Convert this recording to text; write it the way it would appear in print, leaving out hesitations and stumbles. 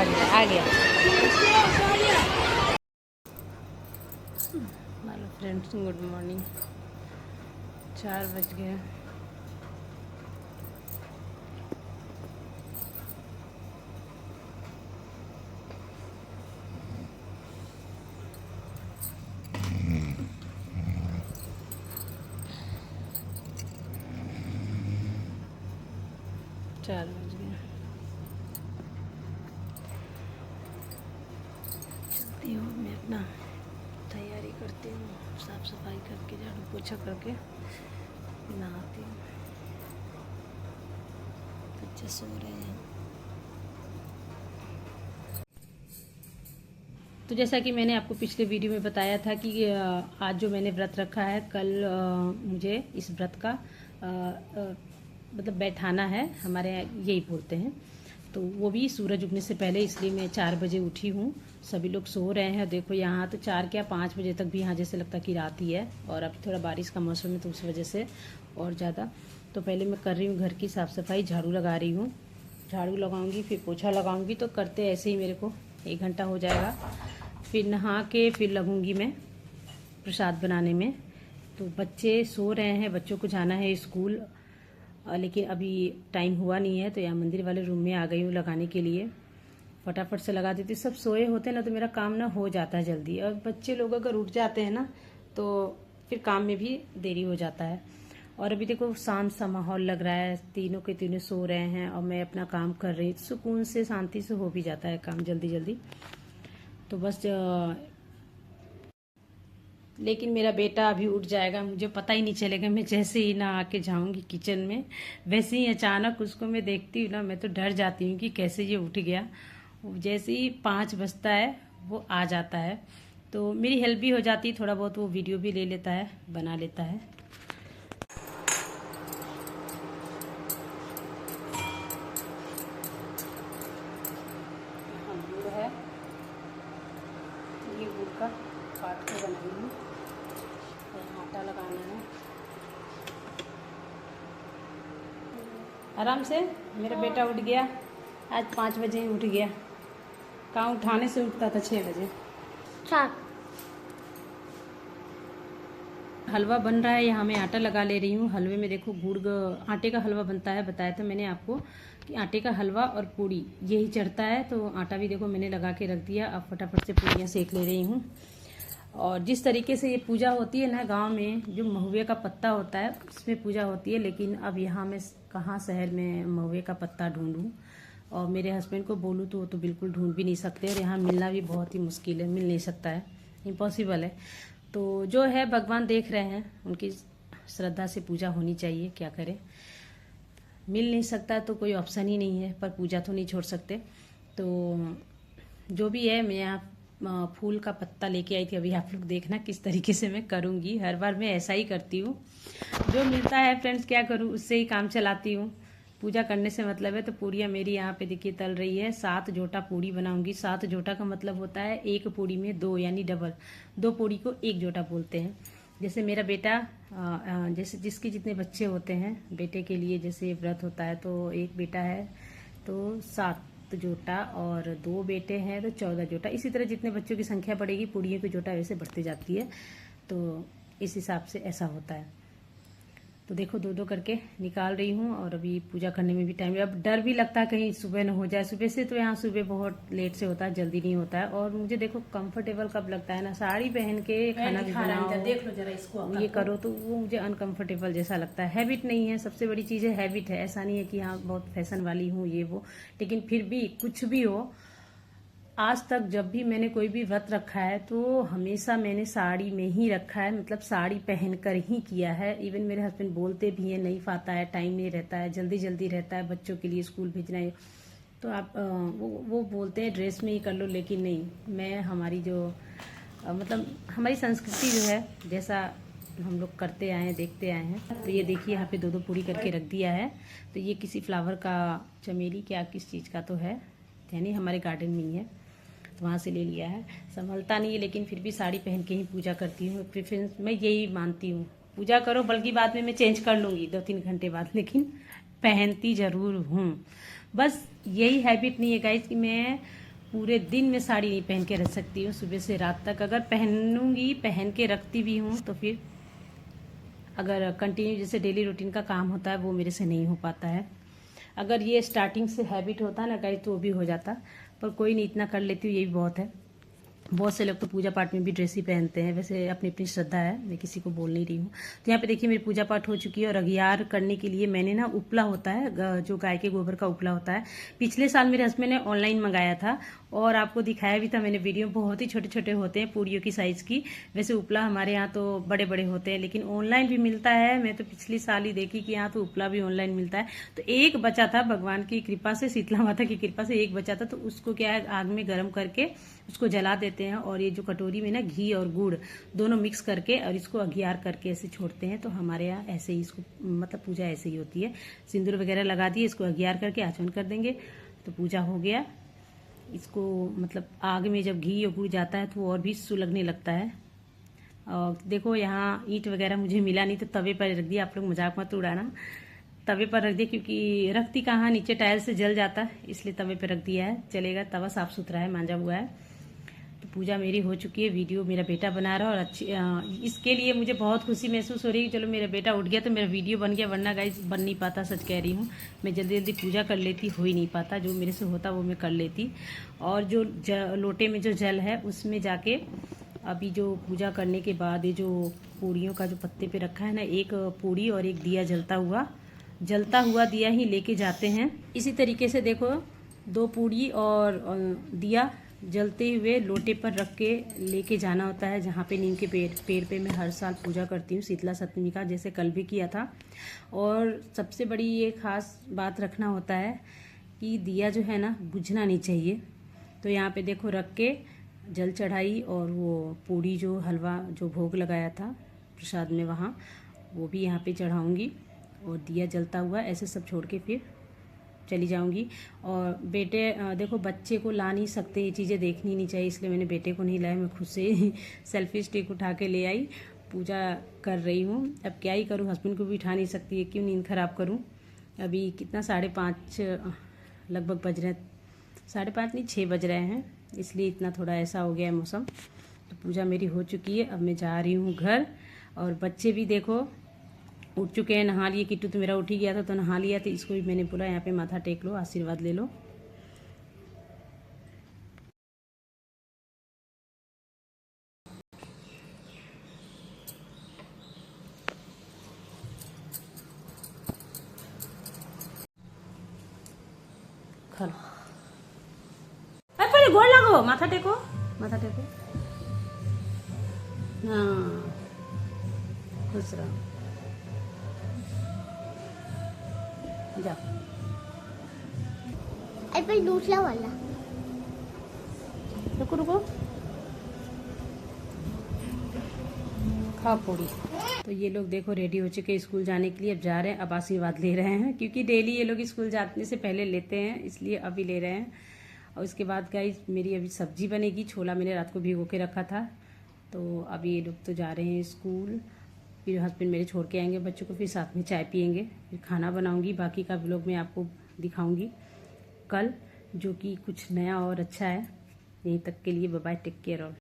आ गया। Hello friends, good morning. 4 बज गए। चार बज गए। चलती हूँ मैं, अपना तैयारी करती हूँ, साफ सफाई करके झाड़ू पोछा करके नहाती हूँ। बच्चे सो रहे हैं। तो जैसा कि मैंने आपको पिछले वीडियो में बताया था कि आज जो मैंने व्रत रखा है, कल मुझे इस व्रत का मतलब बैठाना है, हमारे यहाँ यही बोलते हैं। तो वो भी सूरज उगने से पहले, इसलिए मैं 4 बजे उठी हूँ। सभी लोग सो रहे हैं। देखो यहाँ तो 4 क्या 5 बजे तक भी यहाँ जैसे लगता कि रात ही है, और अब थोड़ा बारिश का मौसम है तो उस वजह से और ज़्यादा। तो पहले मैं कर रही हूँ घर की साफ़ सफाई, झाड़ू लगा रही हूँ। झाड़ू लगाऊंगी, फिर पोछा लगाऊंगी, तो करते ऐसे ही मेरे को 1 घंटा हो जाएगा। फिर नहा के फिर लगूंगी मैं प्रसाद बनाने में। तो बच्चे सो रहे हैं, बच्चों को जाना है स्कूल, लेकिन अभी टाइम हुआ नहीं है। तो यहाँ मंदिर वाले रूम में आ गई हूँ लगाने के लिए। फटाफट से लगा देती। सब सोए होते हैं ना तो मेरा काम ना हो जाता है जल्दी, और बच्चे लोग अगर उठ जाते हैं ना तो फिर काम में भी देरी हो जाता है। और अभी देखो शांत सा माहौल लग रहा है, तीनों के तीनों सो रहे हैं और मैं अपना काम कर रही हूँ। सुकून से शांति से हो भी जाता है काम जल्दी जल्दी। तो बस लेकिन मेरा बेटा अभी उठ जाएगा, मुझे पता ही नहीं चलेगा। मैं जैसे ही ना आके जाऊंगी किचन में, वैसे ही अचानक उसको मैं देखती हूँ ना, मैं तो डर जाती हूँ कि कैसे ये उठ गया। जैसे ही 5 बजता है वो आ जाता है, तो मेरी हेल्प भी हो जाती है थोड़ा बहुत। वो वीडियो भी ले लेता है, बना लेता है। यहाँ गुड़ है, ये गुड़ का काट के बनाई हूँ। आटा लगाना है आराम से। मेरा बेटा उठ गया, आज 5 बजे ही उठ गया। कहाँ उठाने से उठता था 6 बजे। हलवा बन रहा है, यहाँ मैं आटा लगा ले रही हूँ। हलवे में देखो आटे का हलवा बनता है, बताया था मैंने आपको कि आटे का हलवा और पूड़ी यही चढ़ता है। तो आटा भी देखो मैंने लगा के रख दिया। अब फटाफट से पूड़ियाँ सेक ले रही हूँ। और जिस तरीके से ये पूजा होती है ना गांव में, जो महुए का पत्ता होता है उसमें पूजा होती है, लेकिन अब यहाँ मैं कहाँ शहर में महुए का पत्ता ढूंढूं। और मेरे हस्बैंड को बोलूँ तो वो तो बिल्कुल ढूंढ भी नहीं सकते, और यहाँ मिलना भी बहुत ही मुश्किल है, मिल नहीं सकता है, इम्पॉसिबल है। तो जो है भगवान देख रहे हैं, उनकी श्रद्धा से पूजा होनी चाहिए, क्या करें। मिल नहीं सकता तो कोई ऑप्शन ही नहीं है, पर पूजा तो नहीं छोड़ सकते। तो जो भी है, मैं यहाँ फूल का पत्ता लेके आई थी। अभी आप लोग देखना किस तरीके से मैं करूँगी। हर बार मैं ऐसा ही करती हूँ, जो मिलता है फ्रेंड्स क्या करूँ, उससे ही काम चलाती हूँ। पूजा करने से मतलब है। तो पूड़ियाँ मेरी यहाँ पे देखिए तल रही है। 7 जोटा पूड़ी बनाऊंगी। 7 जोटा का मतलब होता है 1 पूड़ी में 2, यानी डबल। 2 पूड़ी को 1 जोटा बोलते हैं। जैसे मेरा बेटा, जैसे जिसके जितने बच्चे होते हैं, बेटे के लिए जैसे व्रत होता है, तो एक बेटा है तो 7 जोटा, और 2 बेटे हैं तो 14 जोटा। इसी तरह जितने बच्चों की संख्या बढ़ेगी, पूड़ियों की जोटा वैसे बढ़ती जाती है। तो इस हिसाब से ऐसा होता है। तो देखो 2-2 करके निकाल रही हूँ। और अभी पूजा करने में भी टाइम, अब डर भी लगता है कहीं सुबह न हो जाए। सुबह से तो यहाँ सुबह बहुत लेट से होता है, जल्दी नहीं होता है। और मुझे देखो कंफर्टेबल कब लगता है ना, साड़ी पहन के खाना भी बनाओ, देख लो जरा इसको, ये करो, तो वो मुझे अनकंफर्टेबल जैसा लगता है। हैबिट नहीं है, सबसे बड़ी चीज़ है हैबिट है। ऐसा नहीं है कि हाँ बहुत फैशन वाली हूँ ये वो, लेकिन फिर भी कुछ भी हो, आज तक जब भी मैंने कोई भी व्रत रखा है तो हमेशा मैंने साड़ी में ही रखा है, मतलब साड़ी पहनकर ही किया है। इवन मेरे हस्बैंड बोलते भी हैं नहीं पाता है, टाइम नहीं रहता है, जल्दी जल्दी रहता है, बच्चों के लिए स्कूल भेजना है, तो आप वो बोलते हैं ड्रेस में ही कर लो। लेकिन नहीं, मैं हमारी जो मतलब हमारी संस्कृति जो है, जैसा हम लोग करते आए हैं, देखते आए हैं। तो ये देखिए यहाँ पे 2-2 पूरी करके रख दिया है। तो ये किसी फ्लावर का, चमेली क्या किस चीज़ का तो है, यानी हमारे गार्डन में ही है, तो वहाँ से ले लिया है। संभलता नहीं है, लेकिन फिर भी साड़ी पहन के ही पूजा करती हूँ। प्रेफरेंस मैं यही मानती हूँ, पूजा करो, बल्कि बाद में मैं चेंज कर लूँगी 2-3 घंटे बाद, लेकिन पहनती ज़रूर हूँ। बस यही हैबिट नहीं है गाइस कि मैं पूरे दिन में साड़ी नहीं पहन के रह सकती हूँ, सुबह से रात तक। अगर पहनूंगी, पहन के रखती भी हूँ, तो फिर अगर कंटिन्यू जैसे डेली रूटीन का काम होता है वो मेरे से नहीं हो पाता है। अगर ये स्टार्टिंग से हैबिट होता ना गाइस तो वो भी हो जाता, पर कोई नहीं, इतना कर लेती हूँ, यही बहुत है। बहुत से लोग तो पूजा पाठ में भी ड्रेस ही पहनते हैं, वैसे अपनी अपनी श्रद्धा है, मैं किसी को बोल नहीं रही हूँ। तो यहाँ पे देखिए मेरी पूजा पाठ हो चुकी है, और अघियार करने के लिए मैंने ना उपला होता है, जो गाय के गोबर का उपला होता है, पिछले साल मेरे हस्बैंड ने ऑनलाइन मंगाया था और आपको दिखाया भी था मैंने वीडियो। बहुत ही छोटे छोटे होते हैं, पूड़ियों की साइज की। वैसे उपला हमारे यहाँ तो बड़े बड़े होते हैं, लेकिन ऑनलाइन भी मिलता है। मैं तो पिछली साल ही देखी कि यहाँ तो उपला भी ऑनलाइन मिलता है। तो एक बचा था, भगवान की कृपा से, शीतला माता की कृपा से एक बचा था, तो उसको क्या है, आग में गर्म करके उसको जला देते हैं, और ये जो कटोरी में ना घी और गुड़ दोनों मिक्स करके और इसको अघियार करके ऐसे छोड़ते हैं। तो हमारे यहाँ ऐसे ही इसको मतलब पूजा ऐसे ही होती है। सिंदूर वगैरह लगा दिए, इसको अघियार करके आचमन कर देंगे तो पूजा हो गया। इसको मतलब आग में जब घी और गुड़ जाता है तो वो और भी सुलगने लगता है। और देखो यहाँ ईंट वगैरह मुझे मिला नहीं तो तवे पर रख दिया। आप लोग मजाक मत उड़ाना, तवे पर रख दिया क्योंकि रखती कहाँ, नीचे टाइल से जल जाता है, इसलिए तवे पर रख दिया है। चलेगा, तवा साफ सुथरा है, मांजा हुआ है। तो पूजा मेरी हो चुकी है। वीडियो मेरा बेटा बना रहा है, और अच्छी इसके लिए मुझे बहुत खुशी महसूस हो रही है कि चलो मेरा बेटा उठ गया तो मेरा वीडियो बन गया, वरना गाइस बन नहीं पाता। सच कह रही हूँ, मैं जल्दी जल्दी पूजा कर लेती, हो ही नहीं पाता। जो मेरे से होता वो मैं कर लेती। और जो लोटे में जो जल है उसमें जाके अभी जो पूजा करने के बाद ये जो पूड़ियों का जो पत्ते पे रखा है ना, एक पूड़ी और एक दिया जलता हुआ दिया ही लेके जाते हैं। इसी तरीके से देखो 2 पूड़ी और दिया जलते हुए लोटे पर रख के लेके जाना होता है, जहाँ पे नीम के पेड़ पे मैं हर साल पूजा करती हूँ शीतला सप्तमी का, जैसे कल भी किया था। और सबसे बड़ी ये खास बात रखना होता है कि दिया जो है ना बुझना नहीं चाहिए। तो यहाँ पे देखो रख के जल चढ़ाई, और वो पूड़ी जो हलवा जो भोग लगाया था प्रसाद में, वहाँ वो भी यहाँ पे चढ़ाऊँगी, और दिया जलता हुआ ऐसे सब छोड़ के फिर चली जाऊंगी। और बेटे देखो बच्चे को ला नहीं सकते, ये चीज़ें देखनी नहीं चाहिए, इसलिए मैंने बेटे को नहीं लाया, मैं खुद से सेल्फी स्टिक उठा के ले आई, पूजा कर रही हूँ। अब क्या ही करूँ, हस्बैंड को भी उठा नहीं सकती है, क्यों नींद खराब करूँ। अभी कितना 5:30 लगभग बज रहे हैं, 5:30 नहीं 6 बज रहे हैं, इसलिए इतना थोड़ा ऐसा हो गया है मौसम। तो पूजा मेरी हो चुकी है, अब मैं जा रही हूँ घर। और बच्चे भी देखो उठ चुके हैं, नहा लिए। किट्टू तो मेरा उठ ही गया था तो नहा लिया, तो इसको भी मैंने बोला यहाँ पे माथा टेक लो, आशीर्वाद ले लो। खा लो, पहले गोड़ लगो, माथा टेको, माथा टेको। हाँ, खुश रहो, जाओ। अरे दूसरा वाला रुको रुको, खाओ पूरी। तो ये लोग देखो रेडी हो चुके स्कूल जाने के लिए, अब जा रहे हैं, अब आशीर्वाद ले रहे हैं, क्योंकि डेली ये लोग स्कूल जाने से पहले लेते हैं, इसलिए अभी ले रहे हैं। और उसके बाद गाइस मेरी अभी सब्जी बनेगी, छोला मैंने रात को भिगो के रखा था। तो अभी ये लोग तो जा रहे हैं स्कूल, फिर हस्बैंड मेरे छोड़ के आएंगे बच्चों को, फिर साथ में चाय पियेंगे, फिर खाना बनाऊंगी। बाकी का व्लॉग मैं आपको दिखाऊंगी कल, जो कि कुछ नया और अच्छा है। यहीं तक के लिए बाय बाय, टेक केयर। और